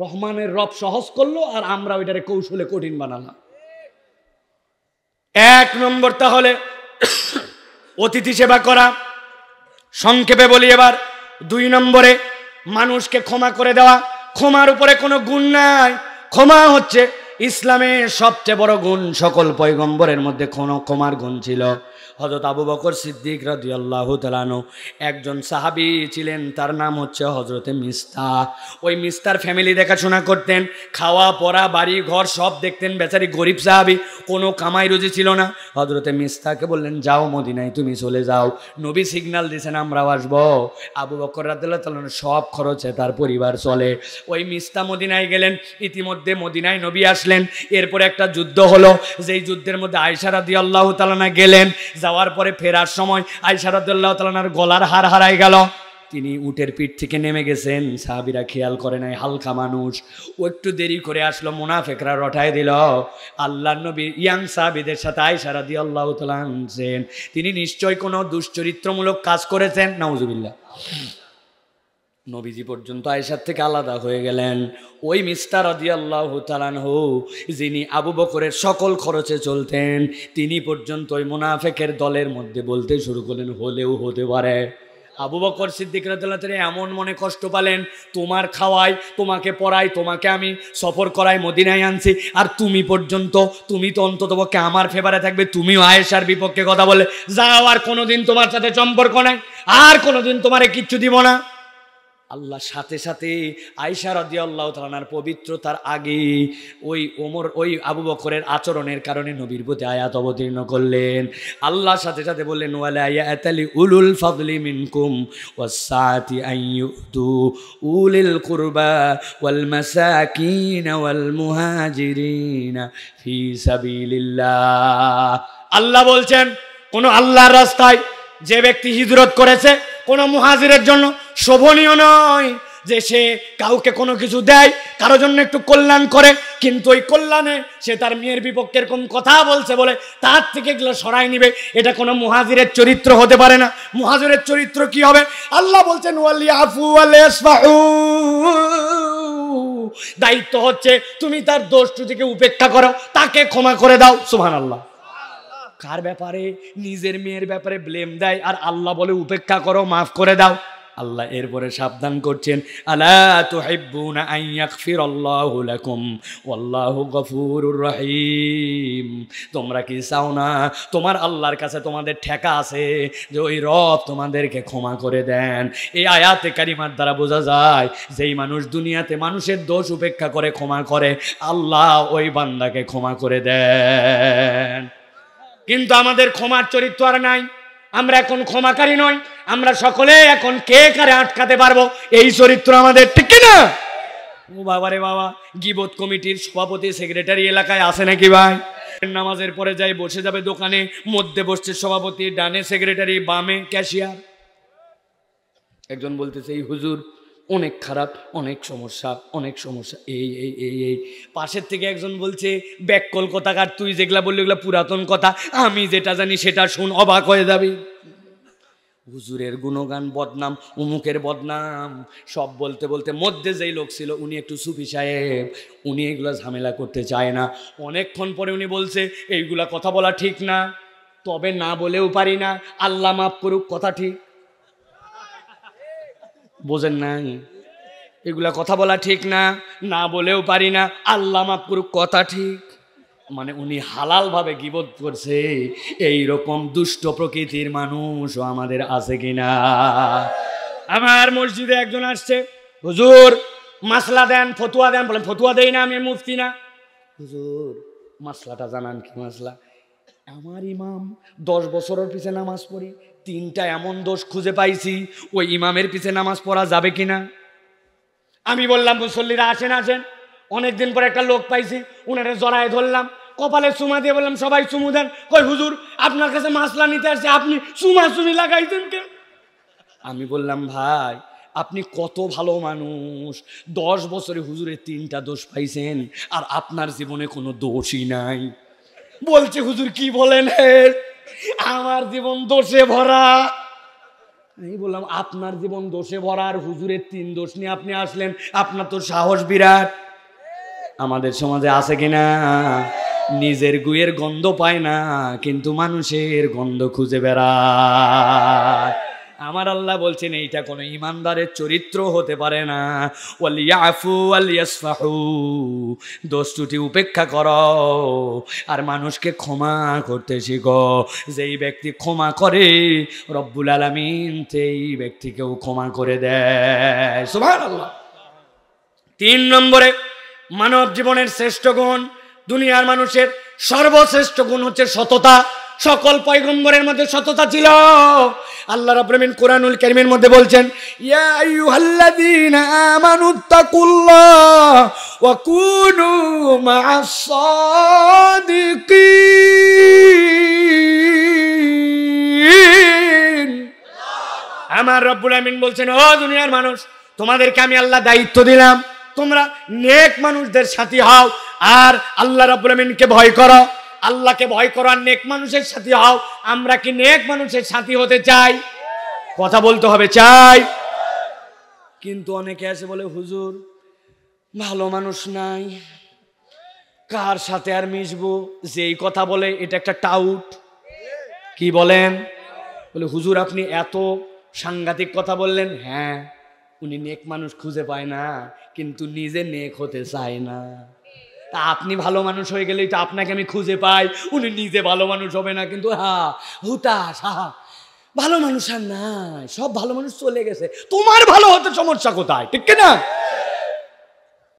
রহমানের রব সহজ করলো আর আমরা ওইটারে কৌশলে কঠিন বানালাম। এক নম্বর তাহলে অতিথি সেবা করা, সংক্ষেপে বলি এবার। দুই নম্বরে মানুষকে ক্ষমা করে দেওয়া। ক্ষমার উপরে কোনো গুণ নাই, ক্ষমা হচ্ছে ইসলামের সবচেয়ে বড় গুণ। সকল পয়গম্বরের মধ্যে ক্ষমার গুণ ছিল। হযরত আবু বকর সিদ্দিক রাদিয়াল্লাহু তাআলা আনহু একজন সাহাবী ছিলেন, তার নাম হচ্ছে হযরতে মিস্তাহ। ওই মিস্তার ফ্যামিলি দেখাশোনা করতেন, খাওয়া পড়া বাড়ি ঘর সব দেখতেন। বেচারি গরিব সাহাবী, কোনো কামাই রুজি ছিল না। হযরতে মিস্তাহকে বললেন, যাও মদিনায় তুমি চলে যাও। নবী সিগন্যাল দিয়েছেন আমরাও আসবো। আবু বকর রাদিয়াল্লাহু তাআলা সব খরচে তার পরিবার চলে। ওই মিস্তাহ মদিনায় গেলেন। ইতিমধ্যে মদিনায় নবী আসলেন। এরপরে একটা যুদ্ধ হলো, যেই যুদ্ধের মধ্যে আয়েশা রাদিয়াল্লাহু তাআলা গেলেন। যাওয়ার পরে ফেরার সময় আয়েশা রাদিয়াল্লাহু তাআলার গলার হার হারাই গেল। তিনি উটের পিঠ থেকে নেমে গেছেন, সাহাবীরা খেয়াল করে নাই, হালকা মানুষ। ও একটু দেরি করে আসলো, মুনাফিকরা রটায় দিল। আল্লাহর নবী ইয়াং সাহাবীদের সাথে আয়েশা রাদিয়াল্লাহু তাআলা আছেন, তিনি নিশ্চয় কোনো দুশ্চরিত্রমূলক কাজ করেছেন। নাউজুবিল্লাহ। নবীজি পর্যন্ত আয়েশার থেকে আলাদা হয়ে গেলেন। ওই মিস্টার রাদিয়াল্লাহু তাআলা আনহু, যিনি আবু বকরের সকল খরচে চলতেন, তিনি পর্যন্ত ওই মুনাফিকের দলের মধ্যে বলতে শুরু করলেন, হলেও হতে পারে। আবু বকর সিদ্দিক রাদিয়াল্লাহু তাআলা এমন মনে কষ্ট পেলেন, তোমার খাওয়াই, তোমাকে পড়াই, তোমাকে আমি সফর করাই, মদিনায় আনছি, আর তুমি পর্যন্ত, তুমি তো অন্ততপক্ষে আমার ফেভারে থাকবে, তুমিও আয়েশার বিপক্ষে কথা বলে যাও, আর কোনোদিন তোমার সাথে সম্পর্ক নাই, আর কোনোদিন তোমারে কিচ্ছু দিব না। আল্লাহ সাথে সাথে আয়েশা রাদিয়াল্লাহু তাআলার পবিত্রতার আগে ওই আবু বকরের আচরণের কারণে নবীর প্রতি আয়াত অবতীর্ণ করলেন। আল্লাহ সাথে সাথে বললেন, ওয়ালা ইয়াতালি উলুল ফাদলি মিনকুম ওয়াসসাআতি আইয়ুতু উলিল কুরবা ওয়াল মাসাকিন ওয়াল মুহাজিরিন ফি সাবিলিল্লাহ। আল্লাহ বলছেন, কোন আল্লাহর রাস্তায় যে ব্যক্তি হিজরত করেছে, কোনো মুহাজিরের জন্য শোভনীয় নয় যে সে কাউকে কোনো কিছু দেয়, কারো জন্য একটু কল্যাণ করে, কিন্তু ওই কল্যাণে সে তার মেয়ের বিপক্ষে এরকম কথা বলছে বলে তার থেকে এগুলো সরাই নিবে। এটা কোনো মুহাজিরের চরিত্র হতে পারে না। মুহাজিরের চরিত্র কি হবে? আল্লাহ বলছেন, ওয়ালিয়াফু ওয়ালিয়াসফাহু। দায়িত্ব হচ্ছে তুমি তার দোষ ত্রুটিকে উপেক্ষা করো, তাকে ক্ষমা করে দাও। সুবহানাল্লাহ। কার ব্যাপারে? নিজের মেয়ের ব্যাপারে ব্লেম দেয়, আর আল্লাহ বলে উপেক্ষা করো, মাফ করে দাও। আল্লাহ এরপরে সাবধান করছেন, আলা তুহিব্বুনা আন ইয়াগফিরাল্লাহু লাকুম ওয়াল্লাহু গফুরুর রহিম। তোমরা কি চাও না তোমার আল্লাহর কাছে তোমাদের ঠেকা আছে যে ওই রব তোমাদেরকে ক্ষমা করে দেন? এই আয়াতে কারিমার দ্বারা বোঝা যায়, যেই মানুষ দুনিয়াতে মানুষের দোষ উপেক্ষা করে ক্ষমা করে, আল্লাহ ওই বান্দাকে ক্ষমা করে দেন। কিন্তু আমাদের ক্ষমার চরিত্র আর নাই। আমরা এখন ক্ষমাকারী নই, আমরা সকলে এখন কে কারে আটকাতে পারবো এই চরিত্র আমাদের, ঠিক না? ও বাবা রে বাবা, গীবত কমিটির সভাপতি সেক্রেটারি এলাকায় আছে নাকি ভাই? নামাজের পরে যাই বসে যাবে দোকানে, মধ্যে বসছে সভাপতি, ডানে সেক্রেটারি, বামে ক্যাশিয়ার। একজন বলতেছে, এই হুজুর অনেক খারাপ, অনেক সমস্যা, অনেক সমস্যা, এই এই এই এই। পাশের থেকে একজন বলছে, ব্যাককল কথাকার, তুই যেগুলা বললি ওগুলা পুরাতন কথা, আমি যেটা জানি সেটা শুন, অবাক হয়ে যাবি। হুজুরের গুণগান, বদনাম, উমুকের বদনাম, সব বলতে বলতে মধ্যে যেই লোক ছিল, উনি একটু সুফি সাহেব, উনি এগুলা ঝামেলা করতে চায় না। অনেকক্ষণ পরে উনি বলছে, এইগুলা কথা বলা ঠিক না, তবে না বলেও পারি না, আল্লাহ মাফ করুক, কথা ঠিক। বোঝেন নাই? এগুলা কথা বলা ঠিক না, না বলেও পারি না, আল্লাহ মাফ করুক, কথা ঠিক। মানে উনি হালাল ভাবে গীবত করছে। এই রকম দুষ্ট প্রকৃতির মানুষও আমাদের আছে কিনা? আমার মসজিদে একজন আসছে, হুজুর মাসলা দেন, ফতুয়া দেন। বলেন, ফতুয়া দেই না, আমি মুফতি না। হুজুর মাসলাটা জানান কি মাসলা? আমার ইমাম 10 বছরের পিছে নামাজ পড়ি, 3টা এমন দোষ খুঁজে পাইছি, ওই ইমামের পিছে নামাজ পড়া যাবে কিনা? আমি বললাম, মুসল্লিরা আসেন আসেন। অনেকদিন পর একটা লোক পাইছি, উনারে জড়ায় ধরলাম, কপালে চুমা দিয়ে বললাম, সবাই চুমু দেন। কই হুজুর আপনার কাছে মাসলা নিতে আসছে, আপনি চুমা চুমি লাগাইছেন কেন? আমি বললাম, ভাই আপনি কত ভালো মানুষ, 10 বছরে হুজুরের 3টা দোষ পাইছেন, আর আপনার জীবনে কোনো দোষই নাই। বলছে, হুজুর কি বলেন, আমার জীবন দোষে ভরা। আমি বললাম আপনার জীবন দোষে ভরা, আর হুজুরের 3 দোষ নিয়ে আপনি আসলেন, আপনার তো সাহস বিরাট। আমাদের সমাজে আছে কিনা? নিজের গুয়ের গন্ধ পায় না, কিন্তু মানুষের গন্ধ খুঁজে বেড়ায়। আমার আল্লাহ বলছেন এইটা কোনো ইমানদারের চরিত্র হতে পারে না। ওয়ালিয়াফু ওয়ালিয়াসফাহু, দোষ ত্রুটি উপেক্ষা করো আর মানুষকে ক্ষমা করতে শিখো। যেই ব্যক্তি ক্ষমা করে রব্বুল আলামিন সেই ব্যক্তিকেও ক্ষমা করে দেয়। সুবহানাল্লাহ। 3 নম্বরে মানব জীবনের শ্রেষ্ঠ গুণ, দুনিয়ার মানুষের সর্বশ্রেষ্ঠ গুণ হচ্ছে সততা। সকল পয়গম্বরের মধ্যে সততা ছিল। আল্লাহ রাব্বুল আলামিন কোরআনুল কারীমের মধ্যে বলছেন, ইয়া আইয়ুহাল্লাযীনা আমানুত্তাকুল্লাহ ওয়া কুনু মা'আস সাদিকিন। আমার রব্বুল আলামিন বলছেন, ও দুনিয়ার মানুষ, তোমাদেরকে আমি আল্লাহ দায়িত্ব দিলাম, তোমরা নেক মানুষদের সাথী হও আর আল্লাহ রাব্বুল আলামিনকে ভয় করো। আল্লাহকে ভয় করো আর নেক মানুষের সাথী হও। আমরা কি নেক মানুষের সাথী হতে চাই? কথা বলতে হবে, চাই। কিন্তু অনেকে আছে বলে, হুজুর ভালো মানুষ নাই, কার সাথে আর মিশবো? যেই কথা বলে এটা একটা টাউট। কি বলেন? বলে হুজুর আপনি এত সাংঘাতিক কথা বললেন। হ্যাঁ, উনি নেক মানুষ খুঁজে পায় না, কিন্তু নিজে নেক হতে চায় না। তা আপনি ভালো মানুষ হয়ে গেলেই তো আপনাকে আমি খুঁজে পাই, উনি নিজে ভালো মানুষ হবে না। কিন্তু হুতাশ, ভালো মানুষ আর নাই, সব ভালো মানুষ চলে গেছে। তোমার ভালো হতে সমস্যা কোথায়? ঠিক না?